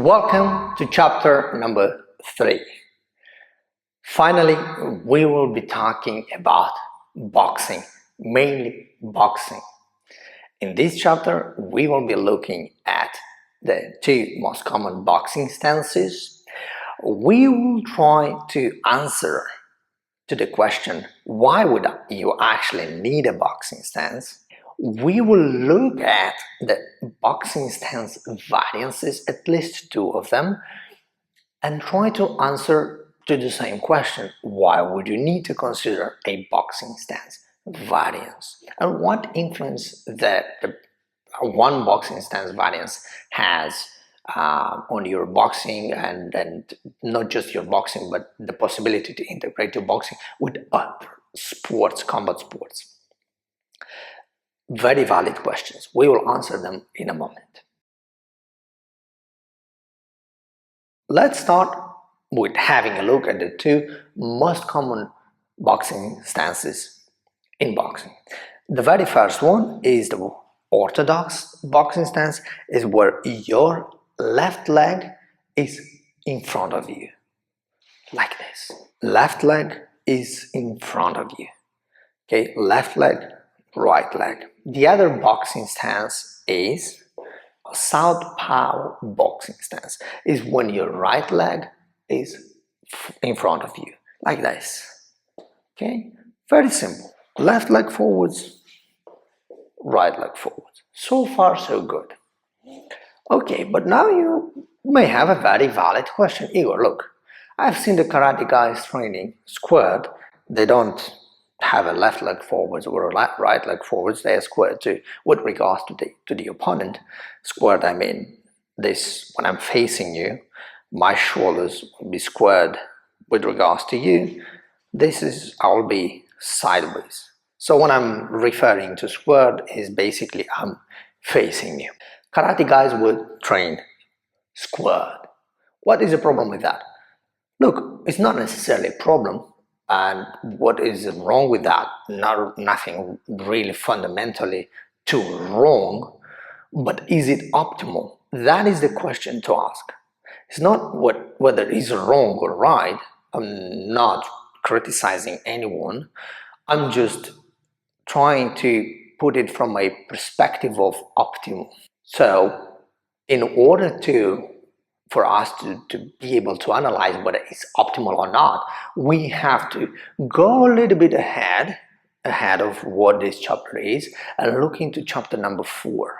Welcome to chapter number 3. Finally, we will be talking about boxing, mainly boxing. In this chapter, we will be looking at the two most common boxing stances. We will try to answer to the question, why would you actually need a boxing stance? We will look at the boxing stance variances, at least 2 of them, and try to answer to the same question, why would you need to consider a boxing stance variance, and what influence the one boxing stance variance has on your boxing, and not just your boxing, but the possibility to integrate your boxing with other sports, combat sports. Very valid questions. We will answer them in a moment. Let's start with having a look at the 2 most common boxing stances in boxing. The very first one is the orthodox boxing stance, is where your left leg is in front of you, like this. Left leg is in front of you. Okay, left leg, right leg. The other boxing stance is a southpaw boxing stance, is when your right leg is in front of you, like this. Okay, very simple. Left leg forwards, right leg forwards. So far, so good. Okay, but now you may have a very valid question. Igor, look, I've seen the karate guys training squared. They don't have a left leg forwards or a right leg forwards. They are squared too. With regards to the opponent, squared, I mean this, when I'm facing you, my shoulders will be squared with regards to you. This is, I'll be sideways. So when I'm referring to squared, is basically I'm facing you. Karate guys would train squared. What is the problem with that? Look, it's not necessarily a problem. And what is wrong with that? Nothing really fundamentally too wrong, but is it optimal? That is the question to ask. It's not whether it's wrong or right. I'm not criticizing anyone. I'm just trying to put it from a perspective of optimal. So in order for us to be able to analyze whether it's optimal or not, we have to go a little bit ahead of what this chapter is and look into chapter number 4.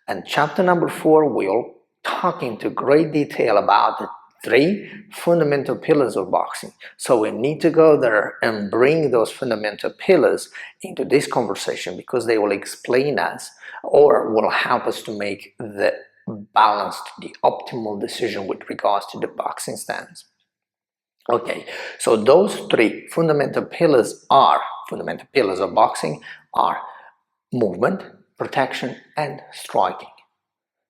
And chapter number 4 will talk into great detail about the 3 fundamental pillars of boxing. So we need to go there and bring those fundamental pillars into this conversation, because they will explain us or will help us to make the balanced, the optimal decision with regards to the boxing stance. Okay, so those 3 fundamental pillars of boxing are movement, protection, and striking.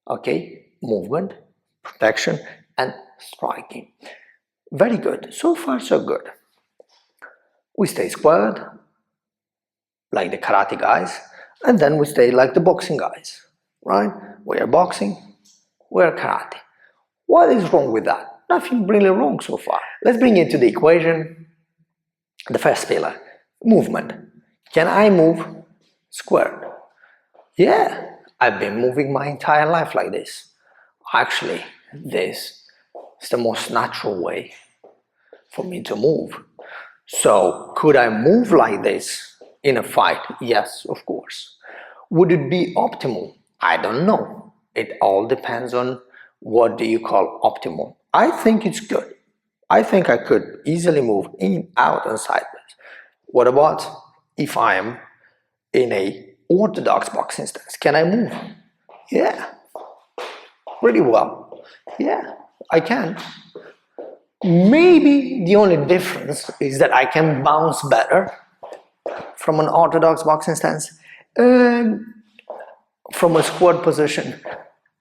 Okay, movement, protection, and striking. Very good. So far, so good. We stay squared, like the karate guys, and then we stay like the boxing guys, right? We are boxing, we are karate. What is wrong with that? Nothing really wrong so far. Let's bring into the equation the first pillar, movement. Can I move squared? Yeah, I've been moving my entire life like this. Actually, this is the most natural way for me to move. So, could I move like this in a fight? Yes, of course. Would it be optimal? I don't know. It all depends on what do you call optimal. I think it's good. I think I could easily move in, out, and sideways. What about if I am in a orthodox boxing stance? Can I move? Yeah, pretty well. Yeah, I can. Maybe the only difference is that I can bounce better from an orthodox boxing stance. From a squat position,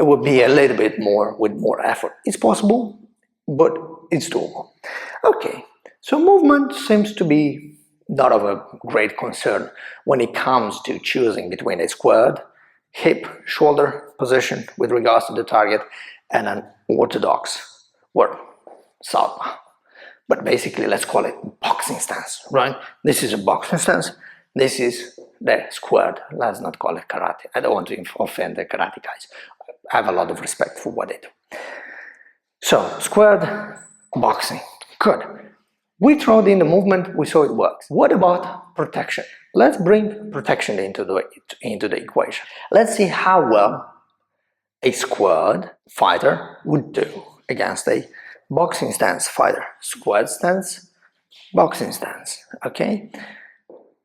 it would be a little bit more with more effort. It's possible, but it's doable. Okay, so movement seems to be not of a great concern when it comes to choosing between a squared hip shoulder position with regards to the target and an orthodox or southpaw. But basically, let's call it boxing stance, right? This is a boxing stance. This is the squared. Let's not call it karate. I don't want to offend the karate guys. I have a lot of respect for what they do. So, squared boxing. Good. We throw in the movement, we saw it works. What about protection? Let's bring protection into the equation. Let's see how well a squared fighter would do against a boxing stance fighter. Squared stance, boxing stance, okay?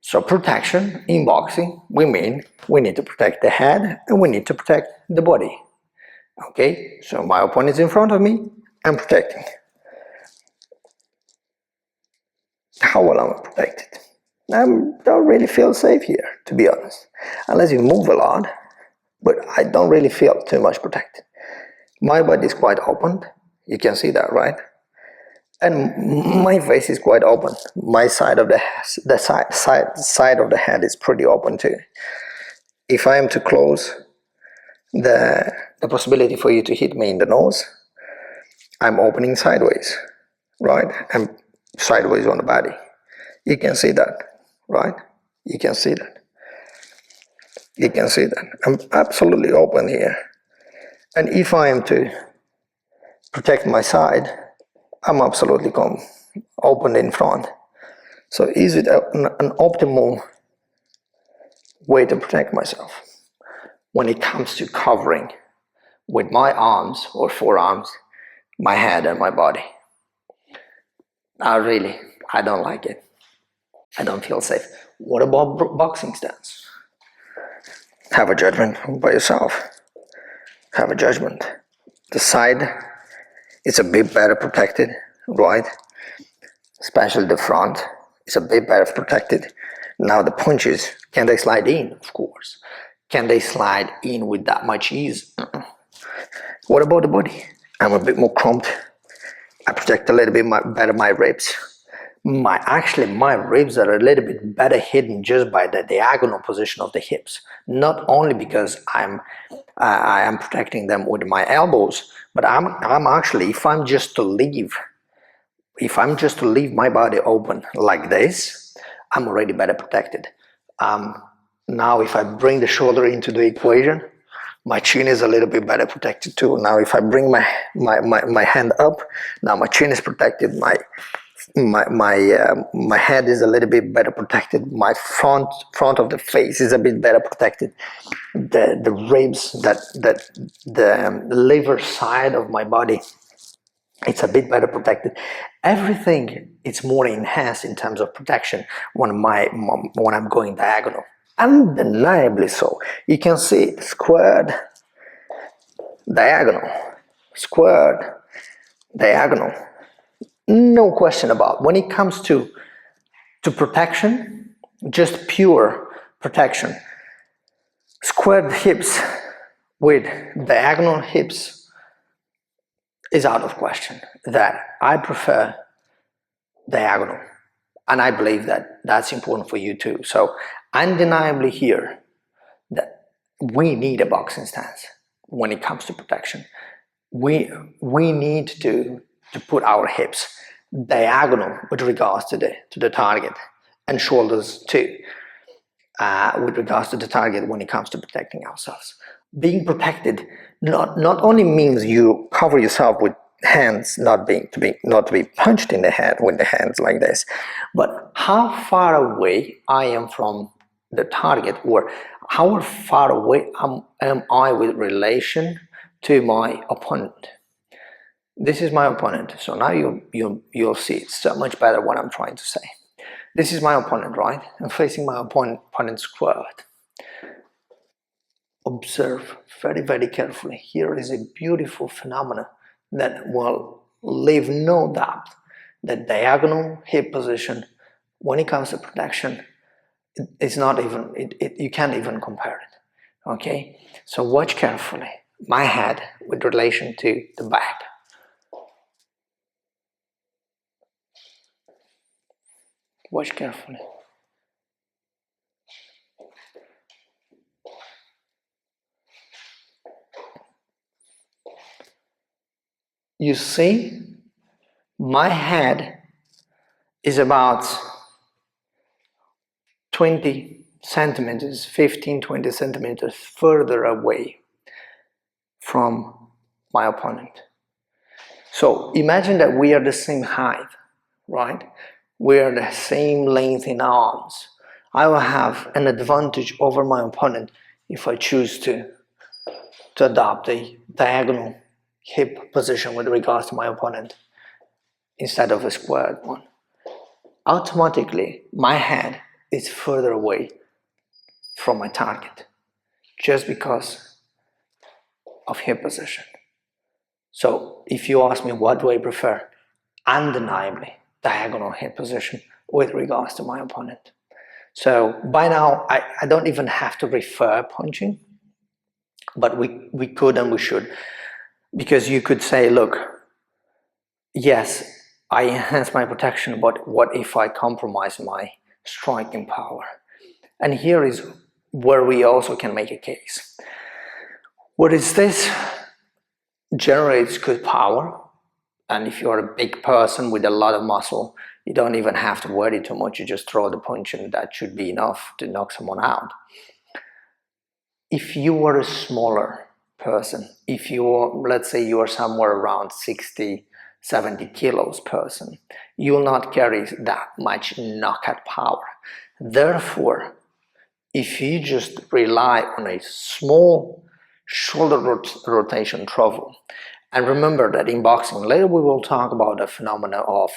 So protection in boxing, we mean we need to protect the head and we need to protect the body. Okay, so my opponent is in front of me, I'm protecting. How well am I protected? I don't really feel safe here, to be honest. Unless you move a lot, but I don't really feel too much protected. My body is quite open, you can see that, right? And my face is quite open. My side of the side of the head is pretty open too. If I am too close, the possibility for you to hit me in the nose, I'm opening sideways, right? I'm sideways on the body. You can see that, right? You can see that. You can see that. I'm absolutely open here. And if I am to protect my side, I'm absolutely open in front. So is it an optimal way to protect myself? When it comes to covering with my arms or forearms, my head and my body. I don't like it. I don't feel safe. What about boxing stance? Have a judgment by yourself. Have a judgment. The side is a bit better protected, right? Especially the front is a bit better protected. Now the punches, can they slide in? Of course. Can they slide in with that much ease? What about the body? I'm a bit more crumped. I protect a little bit better my ribs. My ribs are a little bit better hidden just by the diagonal position of the hips. Not only because I am protecting them with my elbows, but I'm actually, if I'm just to leave my body open like this, I'm already better protected. Now if I bring the shoulder into the equation, my chin is a little bit better protected too. Now if I bring my hand up, now my chin is protected, my head is a little bit better protected, my front of the face is a bit better protected, the ribs, the liver side of my body, it's a bit better protected. Everything is more enhanced in terms of protection when I'm going diagonal. Undeniably so. You can see squared, diagonal, squared, diagonal. No question about. When it comes to protection, just pure protection, squared hips with diagonal hips is out of question. That I prefer diagonal, and I believe that that's important for you too. So undeniably here that we need a boxing stance when it comes to protection. We need to put our hips diagonal with regards to the target, and shoulders too, with regards to the target when it comes to protecting ourselves. Being protected not only means you cover yourself with hands, not to be punched in the head with the hands like this, but how far away I am from the target, or how far away am I with relation to my opponent. This is my opponent, so now you'll see it's so much better what I'm trying to say. This is my opponent, right? I'm facing my opponent squared. Observe very, very carefully. Here is a beautiful phenomenon that will leave no doubt that diagonal hip position, when it comes to protection, it's not even, you can't even compare it. Okay? So watch carefully. My head with relation to the back. Watch carefully. you see, my head is about 20 centimeters, 15, 20 centimeters further away from my opponent. So imagine that we are the same height, right? We are the same length in arms. I will have an advantage over my opponent if I choose to adopt a diagonal hip position with regards to my opponent instead of a squared one. Automatically, my head is further away from my target just because of hip position. So if you ask me what do I prefer, undeniably diagonal hip position with regards to my opponent. So by now I don't even have to refer punching, but we could and we should, because you could say, look, yes, I enhance my protection, but what if I compromise my striking power? And here is where we also can make a case. What is this? Generates good power, and if you're a big person with a lot of muscle, you don't even have to worry too much. You just throw the punch and that should be enough to knock someone out. If you were a smaller person, if you're, let's say you are somewhere around 60, 70 kilos person, you will not carry that much knockout power. Therefore, if you just rely on a small shoulder rotation travel, and remember that in boxing, later we will talk about the phenomena of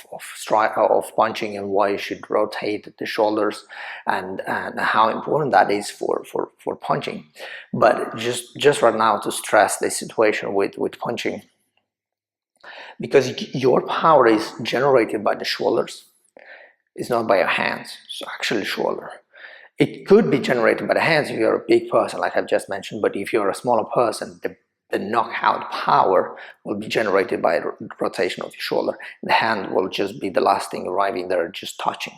punching and why you should rotate the shoulders and how important that is for punching. But just right now to stress the situation with punching, because your power is generated by the shoulders, it's not by your hands. It's actually shoulder. It could be generated by the hands if you're a big person, like I've just mentioned, but if you're a smaller person, the knockout power will be generated by rotation of your shoulder. The hand will just be the last thing arriving there, just touching.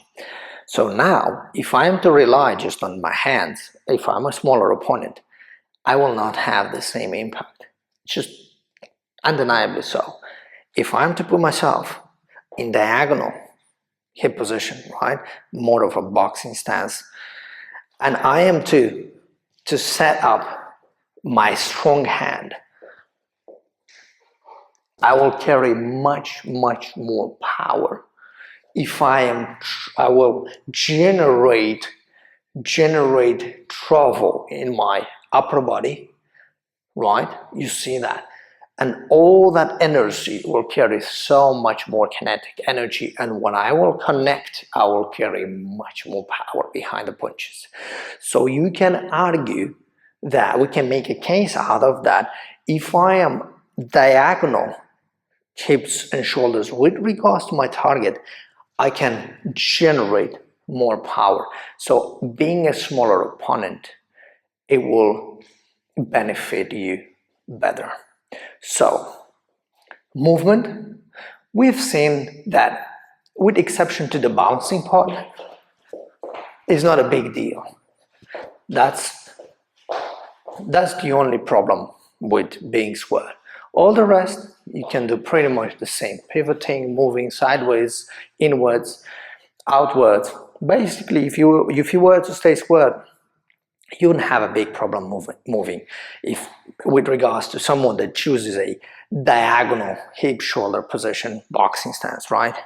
So now, if I'm to rely just on my hands, if I'm a smaller opponent, I will not have the same impact. Just undeniably so. If I'm to put myself in diagonal hip position, right, more of a boxing stance, and I am to set up my strong hand, I will carry much more power. If I will generate travel in my upper body, right? You see that, and all that energy will carry so much more kinetic energy, and when I will connect, I will carry much more power behind the punches. So you can argue that we can make a case out of that. If I am diagonal hips and shoulders with regards to my target, I can generate more power. So being a smaller opponent, it will benefit you better. So movement, we've seen that, with exception to the bouncing part, is not a big deal. That's the only problem with being square. All the rest you can do pretty much the same: pivoting, moving sideways, inwards, outwards. Basically, if you were to stay square, you wouldn't have a big problem moving if with regards to someone that chooses a diagonal hip shoulder position boxing stance, right?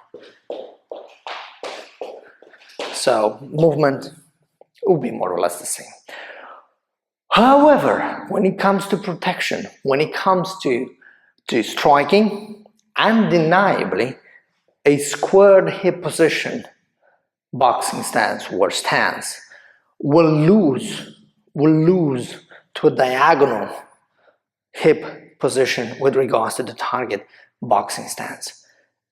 So movement will be more or less the same. However, when it comes to protection, when it comes to striking, undeniably a squared hip position boxing stance or stance will lose to a diagonal hip position with regards to the target boxing stance.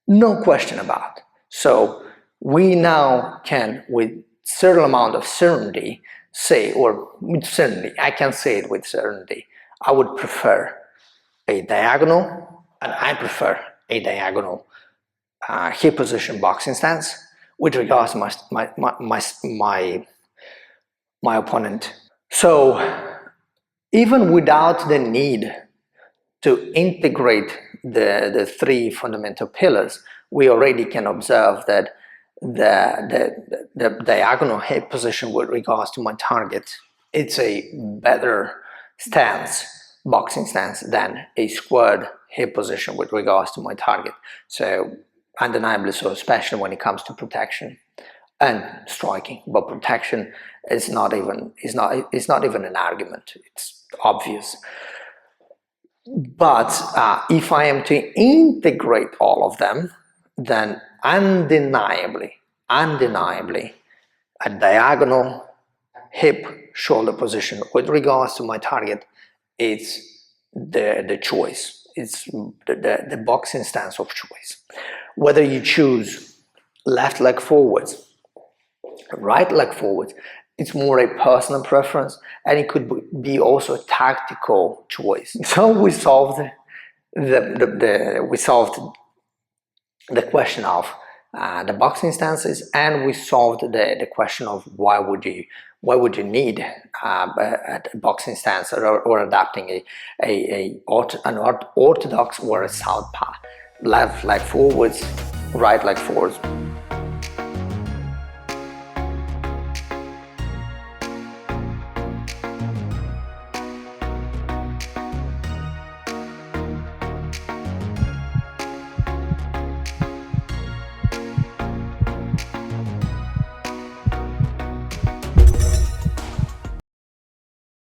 No question about it. So we now can, with certain amount of certainty, say, or with certainty, I can say it with certainty, I would prefer a diagonal, and I prefer a diagonal hip position boxing stance with regards to my opponent. So even without the need to integrate the three fundamental pillars, we already can observe that the diagonal hip position with regards to my target, it's a better stance, boxing stance, than a squared hip position with regards to my target. So undeniably so, especially when it comes to protection and striking. But protection is not even an argument. It's obvious. But if I am to integrate all of them, then undeniably, a diagonal hip shoulder position with regards to my target, it's the choice. It's the boxing stance of choice. Whether you choose left leg forwards, right leg forwards, it's more a personal preference, and it could be also a tactical choice. So we solved the question of the boxing stances, and we solved the question of why would you need a boxing stance or adapting an orthodox or a southpaw, left leg forwards, right leg forwards.